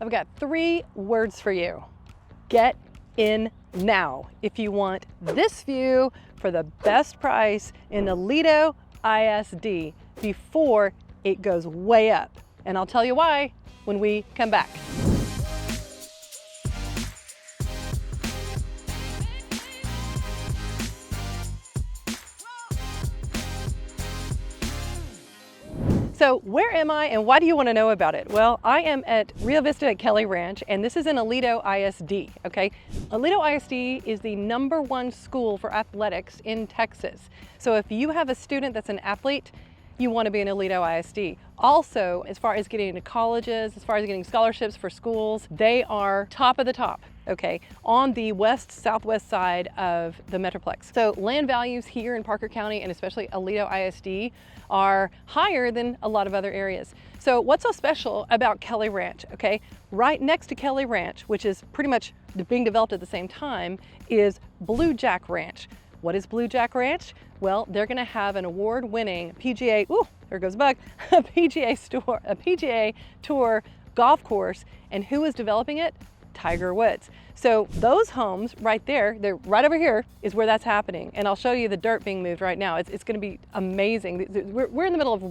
I've got 3 words for you. Get in now if you want this view for the best price in Aledo ISD before it goes way up. And I'll tell you why when we come back. So where am I and why do you want to know about it? Well, I am at Rio Vista at Kelly Ranch, and this is in Aledo ISD, okay? Aledo ISD is the #1 school for athletics in Texas. So if you have a student that's an athlete, you want to be in Aledo ISD. Also, as far as getting into colleges, as far as getting scholarships for schools, they are top of the top, okay, on the southwest side of the Metroplex. So land values here in Parker County and especially Aledo ISD are higher than a lot of other areas. So what's so special about Kelly Ranch, okay? Right next to Kelly Ranch, which is pretty much being developed at the same time, is Bluejack Ranch. What is Bluejack Ranch? Well, they're gonna have an award-winning PGA, ooh, there goes a bug, a PGA Tour golf course, and who is developing it? Tiger Woods. So those homes right there, they're right over here, is where that's happening. And I'll show you the dirt being moved right now. It's gonna be amazing. We're in the middle of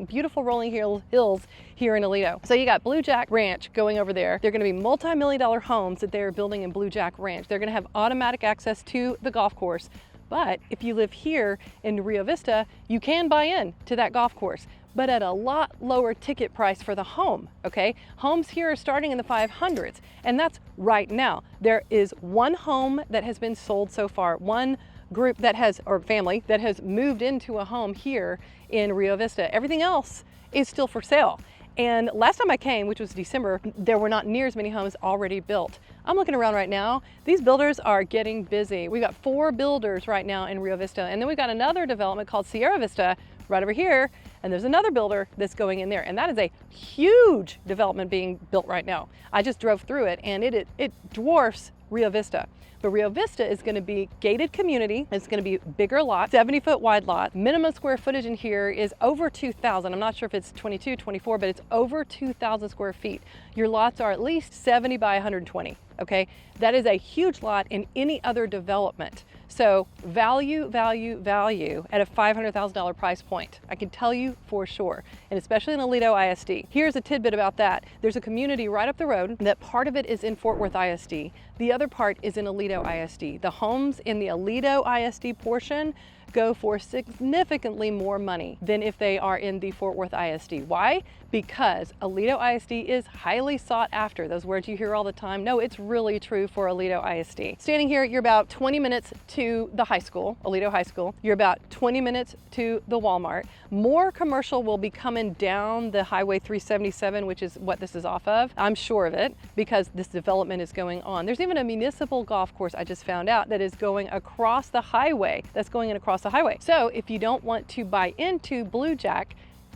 beautiful rolling hills here in Aledo. So you got Bluejack Ranch going over there. They're gonna be multi-million-dollar homes that they're building in Bluejack Ranch. They're gonna have automatic access to the golf course. But if you live here in Rio Vista, you can buy in to that golf course, but at a lot lower ticket price for the home, okay? Homes here are starting in the 500s, and that's right now. There is one home that has been sold so far, one group that has, or family, that has moved into a home here in Rio Vista. Everything else is still for sale. And last time I came, which was December, there were not near as many homes already built. I'm looking around right now. These builders are getting busy. We've got 4 builders right now in Rio Vista. And then we've got another development called Sierra Vista right over here. And there's another builder that's going in there. And that is a huge development being built right now. I just drove through it and it dwarfs Rio Vista. But Rio Vista is going to be gated community. It's going to be bigger lot, 70-foot wide lot. Minimum square footage in here is over 2,000. I'm not sure if it's 22, 24, but it's over 2,000 square feet. Your lots are at least 70 by 120, okay? That is a huge lot in any other development. So value, value, value at a $500,000 price point. I can tell you for sure, and especially in Aledo ISD. Here's a tidbit about that. There's a community right up the road that part of it is in Fort Worth ISD. The other part is in Aledo ISD. The homes in the Aledo ISD portion go for significantly more money than if they are in the Fort Worth ISD. Why? Because Aledo ISD is highly sought after. Those words you hear all the time. No, it's really true for Aledo ISD. Standing here, you're about 20 minutes to the high school, Aledo High School. You're about 20 minutes to the Walmart. More commercial will be coming down the Highway 377, which is what this is off of. I'm sure of it because this development is going on. There's even a municipal golf course I just found out that is going across the highway. That's going in across the highway. So if you don't want to buy into Bluejack,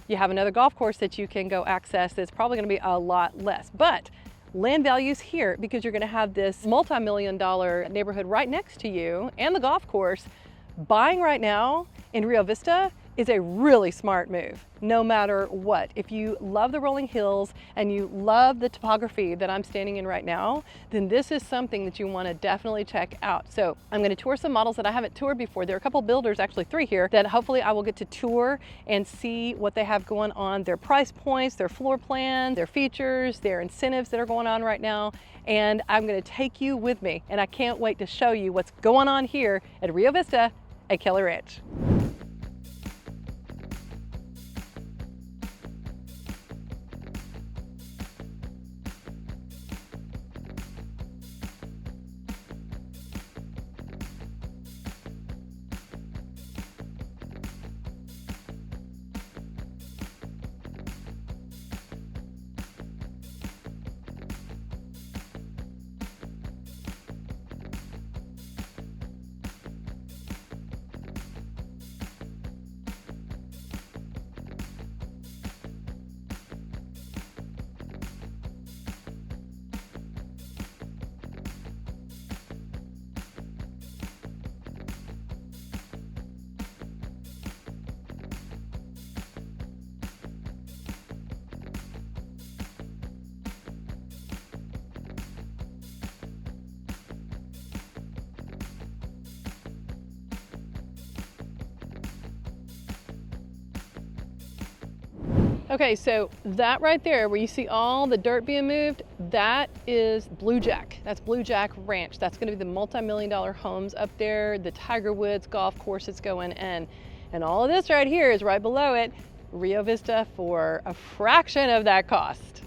you have another golf course that you can go access that's probably going to be a lot less. But land values here, because you're going to have this multi-million-dollar neighborhood right next to you and the golf course, buying right now in Rio Vista is a really smart move, no matter what. If you love the rolling hills and you love the topography that I'm standing in right now, then this is something that you want to definitely check out. So I'm going to tour some models that I haven't toured before. There are a couple builders, actually 3 here, that hopefully I will get to tour and see what they have going on, their price points, their floor plan, their features, their incentives that are going on right now. And I'm going to take you with me, and I can't wait to show you what's going on here at Rio Vista at Kelly Ranch. Okay, so that right there where you see all the dirt being moved, that is Bluejack. That's Bluejack Ranch. That's gonna be the multi-million-dollar homes up there, the Tiger Woods golf course that's going in. And all of this right here is right below it, Rio Vista, for a fraction of that cost.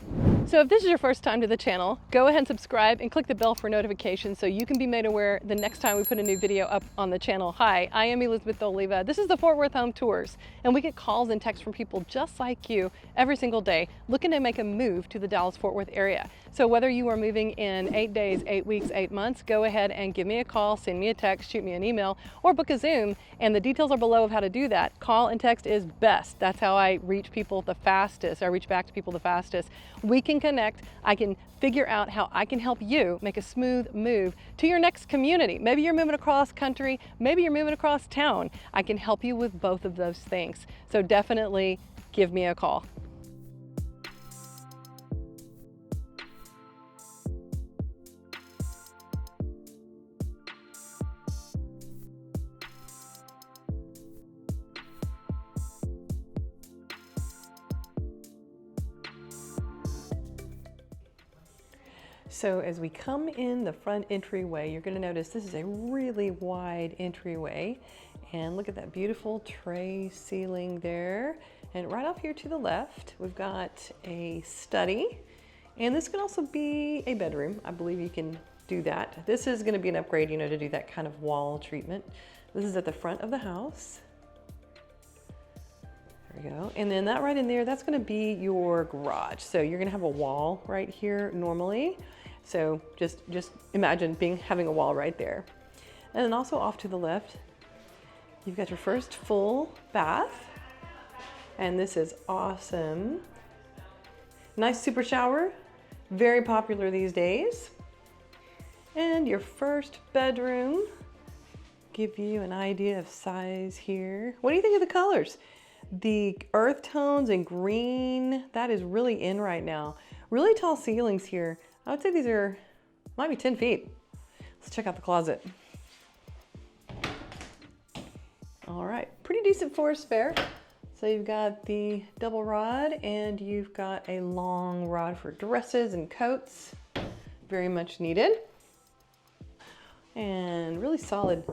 So if this is your first time to the channel, go ahead and subscribe and click the bell for notifications so you can be made aware the next time we put a new video up on the channel. Hi, I am Elizabeth Oliva. This is the Fort Worth Home Tours, and we get calls and texts from people just like you every single day looking to make a move to the Dallas-Fort Worth area. So whether you are moving in 8 days, 8 weeks, 8 months, go ahead and give me a call, send me a text, shoot me an email, or book a Zoom, and the details are below of how to do that. Call and text is best. That's how I reach people the fastest. I reach back to people the fastest. We can connect. I can figure out how I can help you make a smooth move to your next community. Maybe you're moving across country, maybe you're moving across town. I can help you with both of those things. So definitely give me a call. So as we come in the front entryway, you're going to notice this is a really wide entryway, and look at that beautiful tray ceiling there. And right off here to the left, we've got a study, and this can also be a bedroom. I believe you can do that. This is going to be an upgrade, you know, to do that kind of wall treatment. This is at the front of the house. There we go. And then that right in there, that's going to be your garage. So you're going to have a wall right here normally. So just imagine having a wall right there. And then also off to the left, you've got your first full bath. And this is awesome. Nice super shower, very popular these days. And your first bedroom, give you an idea of size here. What do you think of the colors? The earth tones and green, that is really in right now. Really tall ceilings here. I would say these might be 10 feet. Let's check out the closet. All right, pretty decent forest fair. So you've got the double rod and you've got a long rod for dresses and coats. Very much needed. And really solid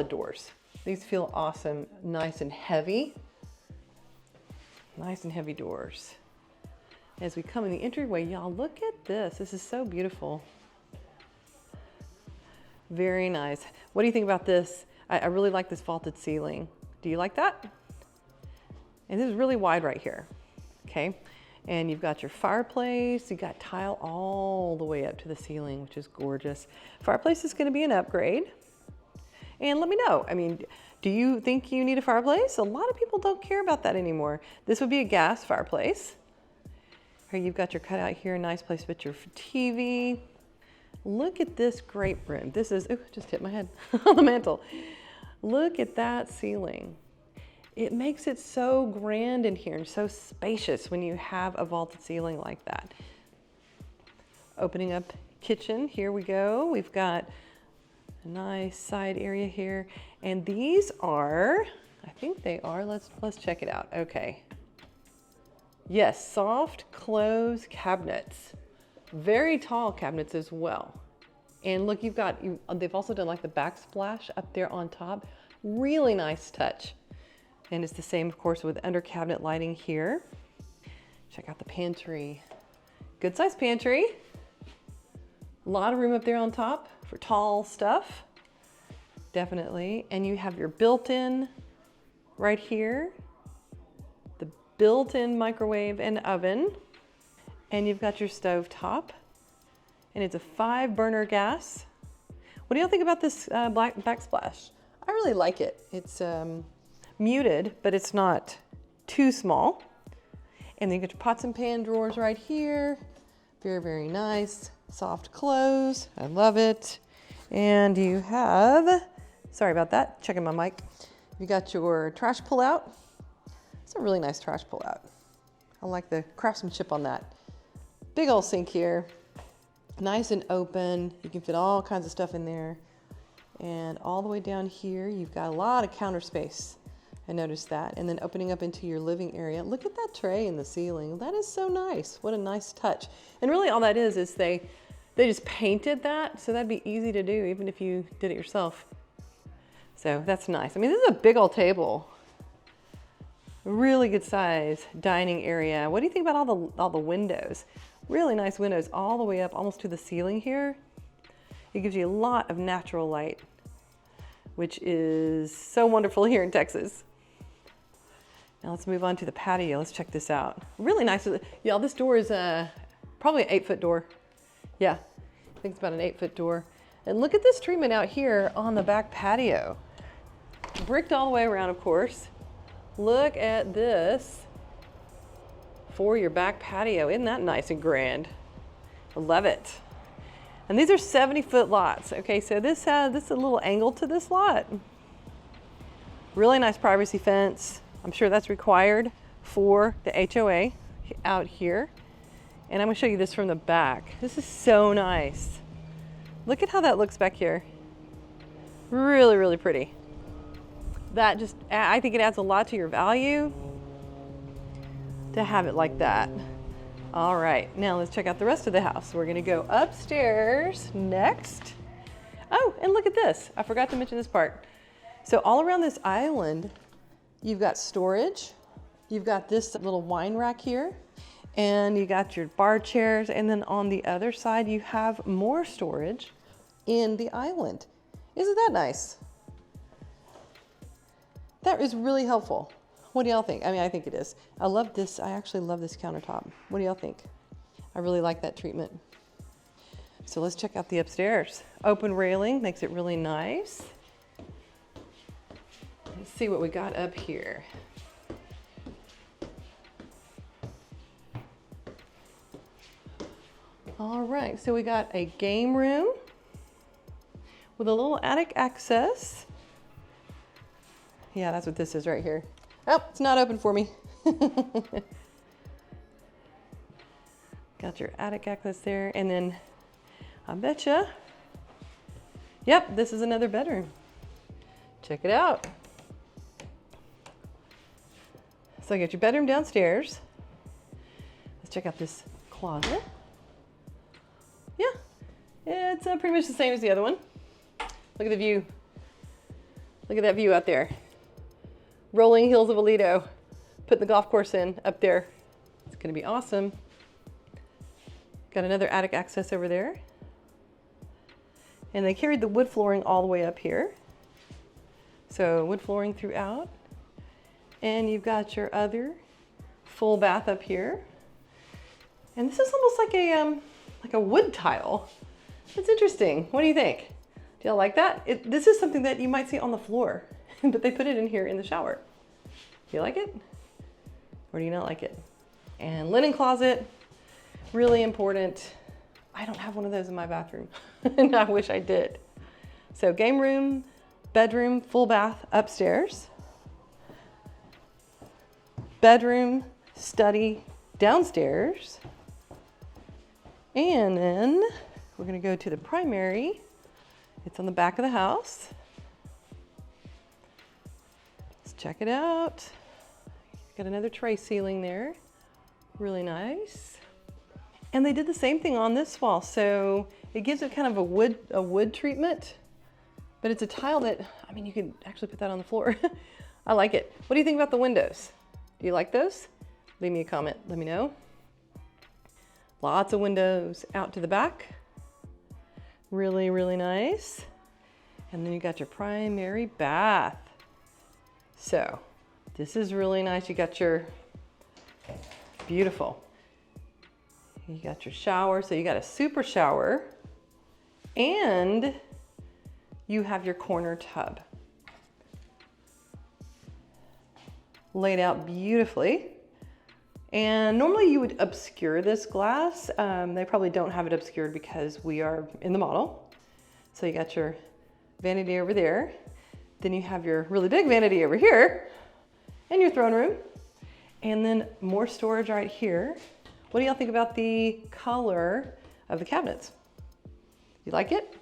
doors. These feel awesome, nice and heavy. Nice and heavy doors. As we come in the entryway, y'all, look at this. This is so beautiful. Very nice. What do you think about this? I really like this vaulted ceiling. Do you like that? And this is really wide right here, okay? And you've got your fireplace. You've got tile all the way up to the ceiling, which is gorgeous. Fireplace is gonna be an upgrade. And let me know, I mean, do you think you need a fireplace? A lot of people don't care about that anymore. This would be a gas fireplace. Here you've got your cutout here, nice place to put your TV. Look at this great room. This is, ooh, just hit my head on the mantle. Look at that ceiling. It makes it so grand in here and so spacious when you have a vaulted ceiling like that. Opening up kitchen, here we go. We've got a nice side area here. And these are, I think they are, let's check it out. Okay. Yes, soft close cabinets. Very tall cabinets as well. And look, they've also done like the backsplash up there on top. Really nice touch. And it's the same, of course, with under cabinet lighting here. Check out the pantry. Good sized pantry. A lot of room up there on top for tall stuff. Definitely. And you have your built-in right here. The built-in microwave and oven. And you've got your stove top. And it's a 5-burner gas. What do y'all think about this black backsplash? I really like it. It's muted, but it's not too small. And then you get your pots and pan drawers right here. Very, very nice. Soft close. I love it. And you have, sorry about that, checking my mic. You got your trash pull-out. It's a really nice trash pull-out. I like the craftsmanship on that. Big old sink here. Nice and open. You can fit all kinds of stuff in there. And all the way down here, you've got a lot of counter space. I noticed that. And then opening up into your living area. Look at that tray in the ceiling. That is so nice. What a nice touch. And really all that is they just painted that, so that'd be easy to do even if you did it yourself. So that's nice. I mean, this is a big old table. Really good size dining area. What do you think about all the windows? Really nice windows all the way up almost to the ceiling here. It gives you a lot of natural light, which is so wonderful here in Texas. Now let's move on to the patio. Let's check this out. Really nice. Y'all, this door is probably an 8-foot door. Yeah, I think it's about an 8-foot door. And look at this treatment out here on the back patio. Bricked all the way around, of course. Look at this for your back patio. Isn't that nice and grand? I love it. And these are 70-foot lots. Okay, so this is a little angle to this lot. Really nice privacy fence. I'm sure that's required for the HOA out here. And I'm gonna show you this from the back. This is so nice. Look at how that looks back here. Really, really pretty. That just, I think it adds a lot to your value to have it like that. All right, now let's check out the rest of the house. We're gonna go upstairs next. Oh, and look at this. I forgot to mention this part. So all around this island, you've got storage. You've got this little wine rack here, and you got your bar chairs, and then on the other side, you have more storage in the island. Isn't that nice? That is really helpful. What do y'all think? I mean, I think it is. I love this. I actually love this countertop. What do y'all think? I really like that treatment. So let's check out the upstairs. Open railing makes it really nice. Let's see what we got up here. All right, so we got a game room with a little attic access. Yeah, that's what this is right here. Oh, it's not open for me. Got your attic access there, and then I betcha. Yep, this is another bedroom. Check it out. So you got your bedroom downstairs. Let's check out this closet. Yeah, it's pretty much the same as the other one. Look at the view. Look at that view out there. Rolling hills of Aledo. Put the golf course in up there. It's gonna be awesome. Got another attic access over there. And they carried the wood flooring all the way up here. So wood flooring throughout. And you've got your other full bath up here. And this is almost like a wood tile. It's interesting. What do you think? Do y'all like that? This is something that you might see on the floor, but they put it in here in the shower. Do you like it? Or do you not like it? And linen closet, really important. I don't have one of those in my bathroom, and I wish I did. So game room, bedroom, full bath upstairs. Bedroom, study downstairs. And then we're gonna go to the primary. It's on the back of the house. Let's check it out. Got another tray ceiling there. Really nice. And they did the same thing on this wall. So it gives it kind of a wood treatment, but it's a tile that, I mean, you can actually put that on the floor. I like it. What do you think about the windows? Do you like those? Leave me a comment, let me know. Lots of windows out to the back. Really, really nice. And then you got your primary bath. So this is really nice. You got your, beautiful. You got your shower. So you got a super shower and you have your corner tub. Laid out beautifully. And normally you would obscure this glass. They probably don't have it obscured because we are in the model. So you got your vanity over there. Then you have your really big vanity over here and your throne room. And then more storage right here. What do y'all think about the color of the cabinets? You like it?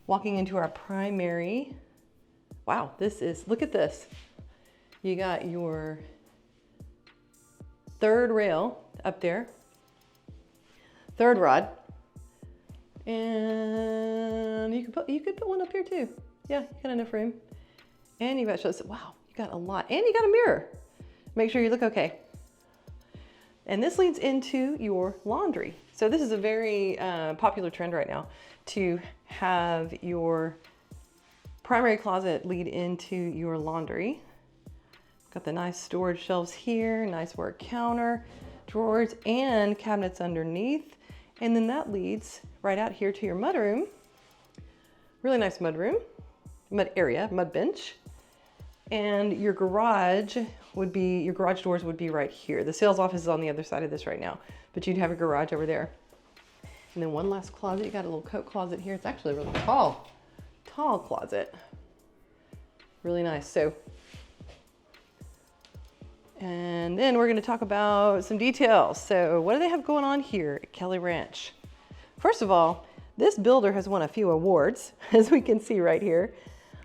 Walking into our primary. Wow, this is, look at this. You got your third rail up there, third rod, and you could put one up here too. Yeah, you got enough room. And you've got, wow, you got a lot. And you got a mirror. Make sure you look okay. And this leads into your laundry. So this is a very popular trend right now, to have your primary closet lead into your laundry. Got the nice storage shelves here, nice work counter, drawers, and cabinets underneath. And then that leads right out here to your mudroom. Really nice mudroom, mud area, mud bench. And your garage doors would be right here. The sales office is on the other side of this right now, but you'd have a garage over there. And then one last closet. You got a little coat closet here. It's actually a really tall closet. Really nice. And then we're going to talk about some details. So what do they have going on here at Kelly Ranch? First of all, this builder has won a few awards, as we can see right here.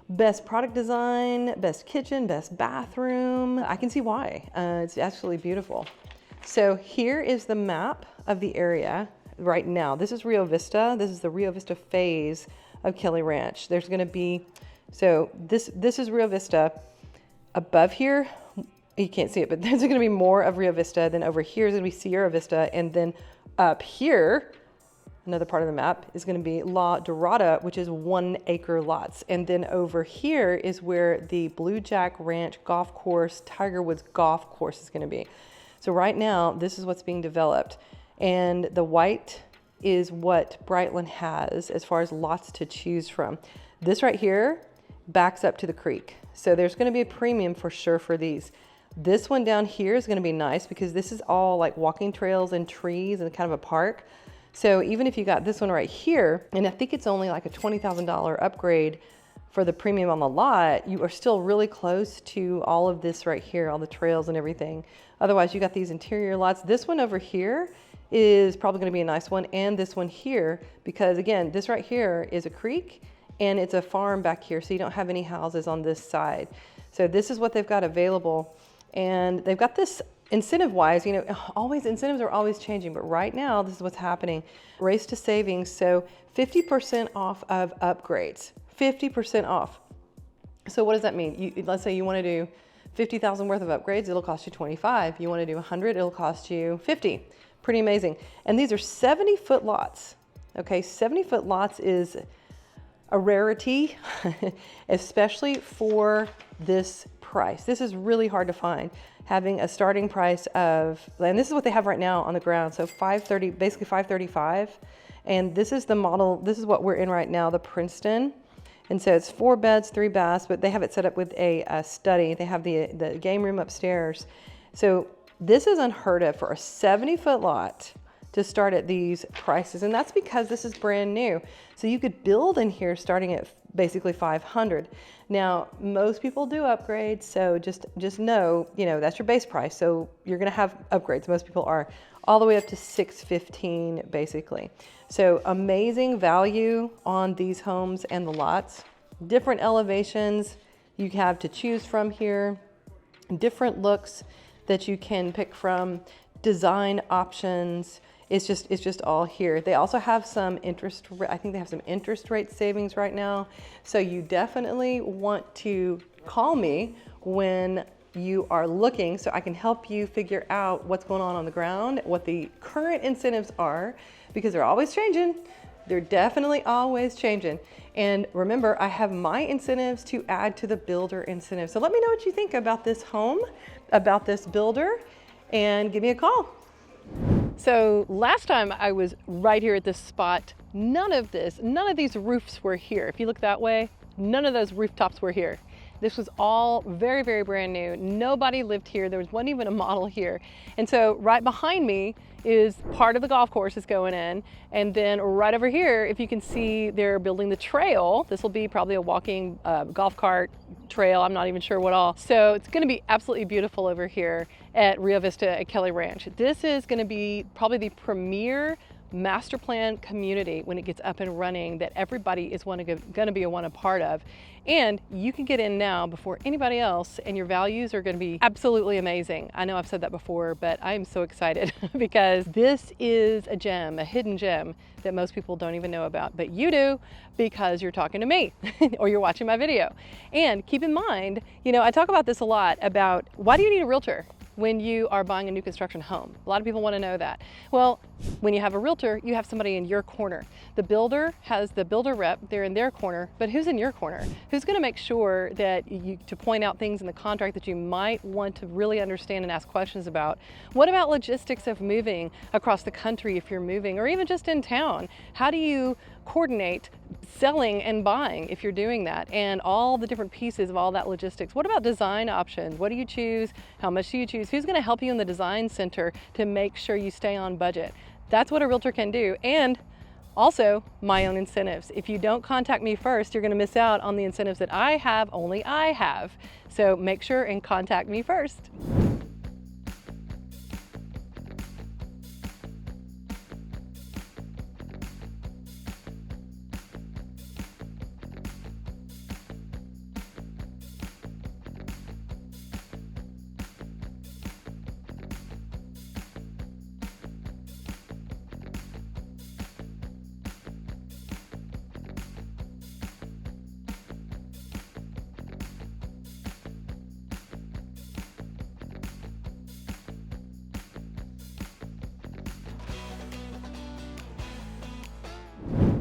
Best product design, best kitchen, best bathroom. I can see why. It's actually beautiful. So here is the map of the area right now. This is Rio Vista. This is the Rio Vista phase of Kelly Ranch. There's going to be, so this is Rio Vista. Above here, you can't see it, but there's going to be more of Rio Vista. Then over here is going to be Sierra Vista. And then up here, another part of the map is going to be La Dorada, which is 1 acre lots. And then over here is where the Bluejack Ranch golf course, Tiger Woods golf course is going to be. So right now, this is what's being developed. And the white is what Brightland has as far as lots to choose from. This right here backs up to the creek. So there's going to be a premium for sure for these. This one down here is going to be nice because this is all like walking trails and trees and kind of a park. So even if you got this one right here, and I think it's only like a $20,000 upgrade for the premium on the lot, you are still really close to all of this right here, all the trails and everything. Otherwise, you got these interior lots. This one over here is probably going to be a nice one, and this one here, because again, this right here is a creek and it's a farm back here, so you don't have any houses on this side. So this is what they've got available, and they've got this incentive-wise, you know, incentives are always changing, but right now, this is what's happening. Race to savings, so 50% off of upgrades, 50% off. So what does that mean? Let's say you want to do 50,000 worth of upgrades, it'll cost you 25. You want to do 100, it'll cost you 50. Pretty amazing. And these are 70-foot lots. Okay, 70-foot lots is a rarity, especially for this price. This is really hard to find. Having a starting price of, and this is what they have right now on the ground, so $530, basically $535. And this is the model, this is what we're in right now, the Princeton. And so it's 4 beds, 3 baths, but they have it set up with a study. They have the game room upstairs. So this is unheard of for a 70-foot lot to start at these prices. And that's because this is brand new. So you could build in here starting at basically 500. Now, most people do upgrades. So just know, you know, that's your base price. So you're going to have upgrades. Most people are all the way up to 615 basically. So amazing value on these homes and the lots. Different elevations you have to choose from here. Different looks that you can pick from. Design options. It's just all here. They also have some interest, I think they have some interest rate savings right now. So you definitely want to call me when you are looking so I can help you figure out what's going on the ground, what the current incentives are, because they're always changing. They're definitely always changing. And remember, I have my incentives to add to the builder incentives. So let me know what you think about this home, about this builder, and give me a call. So last time I was right here at this spot, none of these roofs were here. If you look that way, none of those rooftops were here. This was all very, very brand new. Nobody lived here. There wasn't even a model here. And so right behind me is part of the golf course is going in. And then right over here, if you can see, they're building the trail. This will be probably a walking golf cart trail. I'm not even sure what all. So it's going to be absolutely beautiful over here at Rio Vista at Kelly Ranch. This is going to be probably the premier master plan community when it gets up and running that everybody is going to be a part of. And you can get in now before anybody else, and your values are going to be absolutely amazing. I know I've said that before, but I am so excited because this is a gem, a hidden gem that most people don't even know about, but you do because you're talking to me or you're watching my video. And keep in mind, you know, I talk about this a lot about why do you need a realtor when you are buying a new construction home? A lot of people want to know that. Well, when you have a realtor, you have somebody in your corner. The builder has the builder rep, they're in their corner, but who's in your corner? Who's going to make sure that to point out things in the contract that you might want to really understand and ask questions about? What about logistics of moving across the country if you're moving, or even just in town? How do you coordinate selling and buying if you're doing that, and all the different pieces of all that logistics? What about design options? What do you choose? How much do you choose? Who's going to help you in the design center to make sure you stay on budget? That's what a realtor can do. And also my own incentives. If you don't contact me first, you're going to miss out on the incentives that I have, only I have. So make sure and contact me first.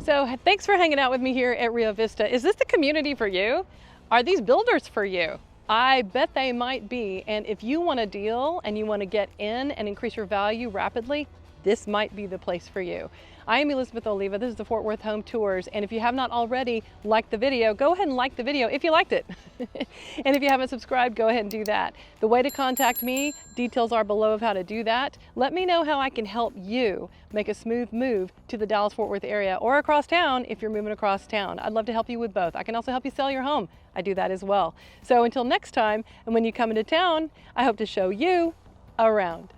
So thanks for hanging out with me here at Rio Vista. Is this the community for you? Are these builders for you? I bet they might be. And if you want a deal and you want to get in and increase your value rapidly, this might be the place for you. I am Elizabeth Oliva. This is the Fort Worth Home Tours. And if you have not already liked the video, go ahead and like the video if you liked it. And if you haven't subscribed, go ahead and do that. The way to contact me, details are below of how to do that. Let me know how I can help you make a smooth move to the Dallas-Fort Worth area or across town if you're moving across town. I'd love to help you with both. I can also help you sell your home. I do that as well. So until next time, and when you come into town, I hope to show you around.